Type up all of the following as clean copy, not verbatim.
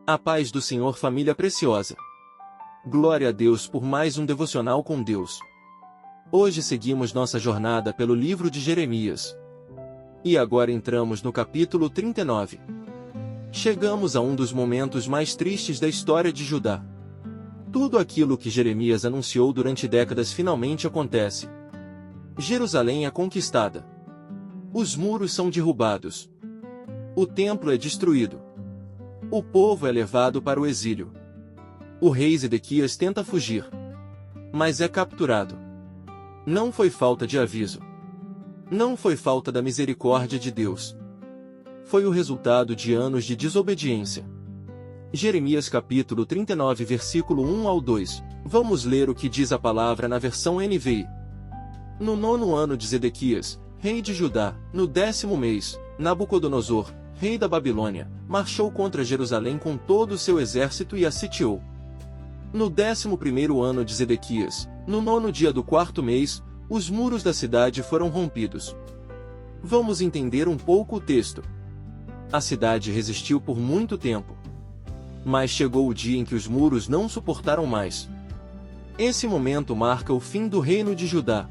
A paz do Senhor, família preciosa. Glória a Deus por mais um devocional com Deus. Hoje seguimos nossa jornada pelo livro de Jeremias. E agora entramos no capítulo 39. Chegamos a um dos momentos mais tristes da história de Judá. Tudo aquilo que Jeremias anunciou durante décadas finalmente acontece. Jerusalém é conquistada. Os muros são derrubados. O templo é destruído. O povo é levado para o exílio. O rei Zedequias tenta fugir, mas é capturado. Não foi falta de aviso. Não foi falta da misericórdia de Deus. Foi o resultado de anos de desobediência. Jeremias capítulo 39 versículo 1 ao 2. Vamos ler o que diz a palavra na versão NVI. No 9º ano de Zedequias, rei de Judá, no 10º mês, Nabucodonosor, rei da Babilônia, marchou contra Jerusalém com todo o seu exército e a sitiou. No 11º ano de Zedequias, no 9º dia do 4º mês, os muros da cidade foram rompidos. Vamos entender um pouco o texto. A cidade resistiu por muito tempo. Mas chegou o dia em que os muros não suportaram mais. Esse momento marca o fim do reino de Judá.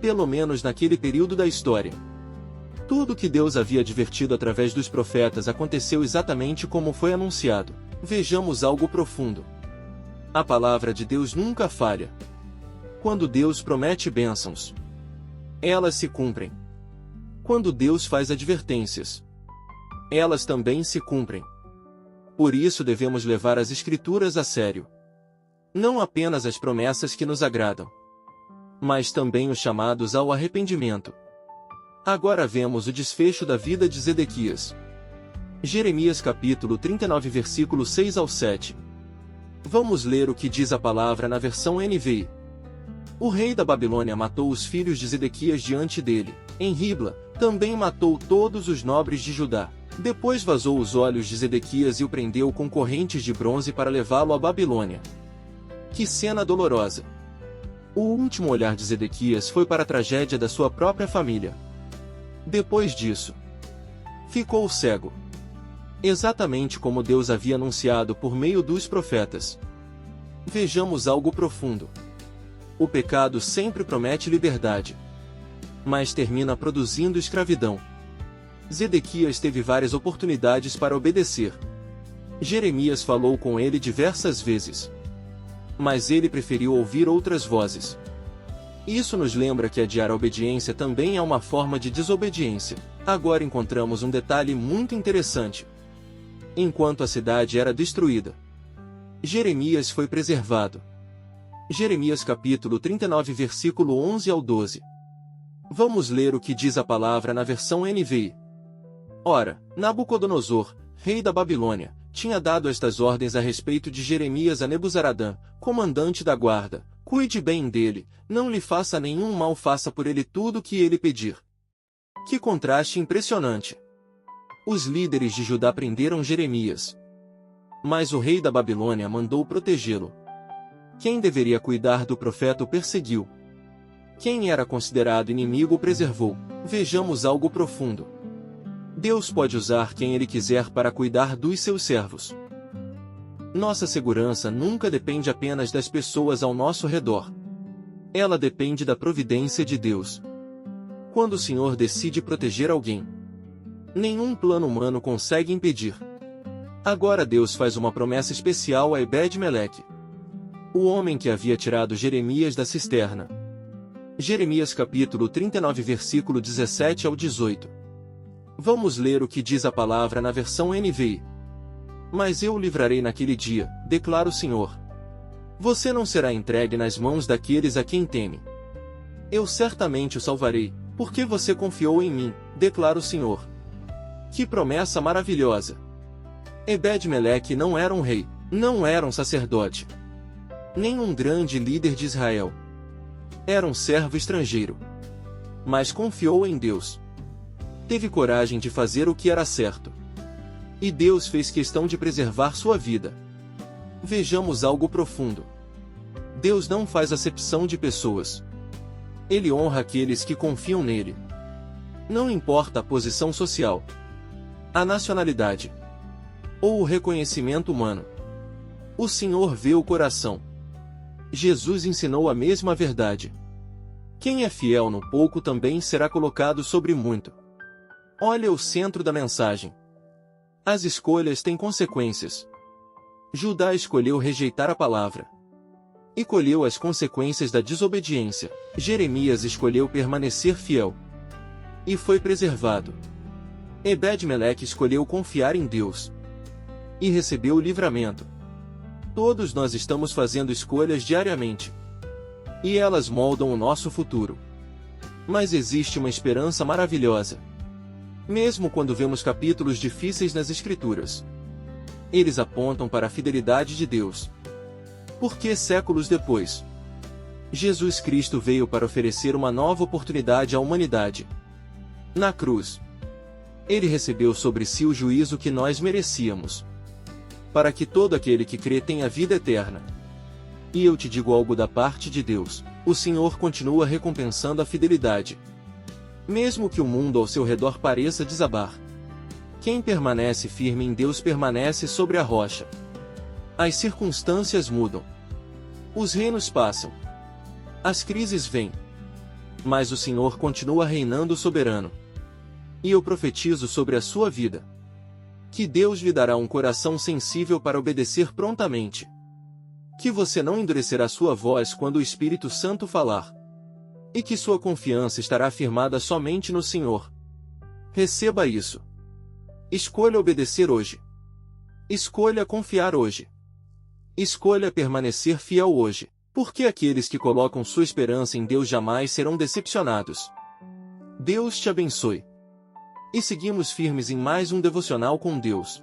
Pelo menos naquele período da história. Tudo o que Deus havia advertido através dos profetas aconteceu exatamente como foi anunciado. Vejamos algo profundo. A palavra de Deus nunca falha. Quando Deus promete bênçãos, elas se cumprem. Quando Deus faz advertências, elas também se cumprem. Por isso devemos levar as Escrituras a sério. Não apenas as promessas que nos agradam, mas também os chamados ao arrependimento. Agora vemos o desfecho da vida de Zedequias. Jeremias capítulo 39 versículo 6 ao 7. Vamos ler o que diz a palavra na versão NVI. O rei da Babilônia matou os filhos de Zedequias diante dele. Em Ribla, também matou todos os nobres de Judá. Depois vazou os olhos de Zedequias e o prendeu com correntes de bronze para levá-lo à Babilônia. Que cena dolorosa! O último olhar de Zedequias foi para a tragédia da sua própria família. Depois disso, ficou cego. Exatamente como Deus havia anunciado por meio dos profetas. Vejamos algo profundo. O pecado sempre promete liberdade, mas termina produzindo escravidão. Zedequias teve várias oportunidades para obedecer. Jeremias falou com ele diversas vezes, mas ele preferiu ouvir outras vozes. Isso nos lembra que adiar a obediência também é uma forma de desobediência. Agora encontramos um detalhe muito interessante. Enquanto a cidade era destruída, Jeremias foi preservado. Jeremias capítulo 39 versículo 11 ao 12. Vamos ler o que diz a palavra na versão NVI. Ora, Nabucodonosor, rei da Babilônia, tinha dado estas ordens a respeito de Jeremias a Nebuzaradã, comandante da guarda: cuide bem dele, não lhe faça nenhum mal, faça por ele tudo o que ele pedir. Que contraste impressionante! Os líderes de Judá prenderam Jeremias, mas o rei da Babilônia mandou protegê-lo. Quem deveria cuidar do profeta o perseguiu. Quem era considerado inimigo o preservou. Vejamos algo profundo. Deus pode usar quem Ele quiser para cuidar dos seus servos. Nossa segurança nunca depende apenas das pessoas ao nosso redor. Ela depende da providência de Deus. Quando o Senhor decide proteger alguém, nenhum plano humano consegue impedir. Agora Deus faz uma promessa especial a Ebed-Meleque, o homem que havia tirado Jeremias da cisterna. Jeremias capítulo 39 versículo 17 ao 18. Vamos ler o que diz a palavra na versão NVI. Mas eu o livrarei naquele dia, declara o Senhor. Você não será entregue nas mãos daqueles a quem teme. Eu certamente o salvarei, porque você confiou em mim, declara o Senhor. Que promessa maravilhosa! Ebed-Meleque não era um rei, não era um sacerdote, nem um grande líder de Israel. Era um servo estrangeiro. Mas confiou em Deus. Teve coragem de fazer o que era certo. E Deus fez questão de preservar sua vida. Vejamos algo profundo. Deus não faz acepção de pessoas. Ele honra aqueles que confiam nele. Não importa a posição social, a nacionalidade, ou o reconhecimento humano. O Senhor vê o coração. Jesus ensinou a mesma verdade. Quem é fiel no pouco também será colocado sobre muito. Olha o centro da mensagem. As escolhas têm consequências. Judá escolheu rejeitar a palavra e colheu as consequências da desobediência. Jeremias escolheu permanecer fiel e foi preservado. Ebed-Meleque escolheu confiar em Deus e recebeu o livramento. Todos nós estamos fazendo escolhas diariamente e elas moldam o nosso futuro. Mas existe uma esperança maravilhosa. Mesmo quando vemos capítulos difíceis nas Escrituras, eles apontam para a fidelidade de Deus. Porque séculos depois, Jesus Cristo veio para oferecer uma nova oportunidade à humanidade. Na cruz, ele recebeu sobre si o juízo que nós merecíamos, para que todo aquele que crê tenha vida eterna. E eu te digo algo da parte de Deus: o Senhor continua recompensando a fidelidade. Mesmo que o mundo ao seu redor pareça desabar, quem permanece firme em Deus permanece sobre a rocha. As circunstâncias mudam. Os reinos passam. As crises vêm. Mas o Senhor continua reinando soberano. E eu profetizo sobre a sua vida que Deus lhe dará um coração sensível para obedecer prontamente. Que você não endurecerá sua voz quando o Espírito Santo falar. E que sua confiança estará firmada somente no Senhor. Receba isso. Escolha obedecer hoje. Escolha confiar hoje. Escolha permanecer fiel hoje, porque aqueles que colocam sua esperança em Deus jamais serão decepcionados. Deus te abençoe. E seguimos firmes em mais um devocional com Deus.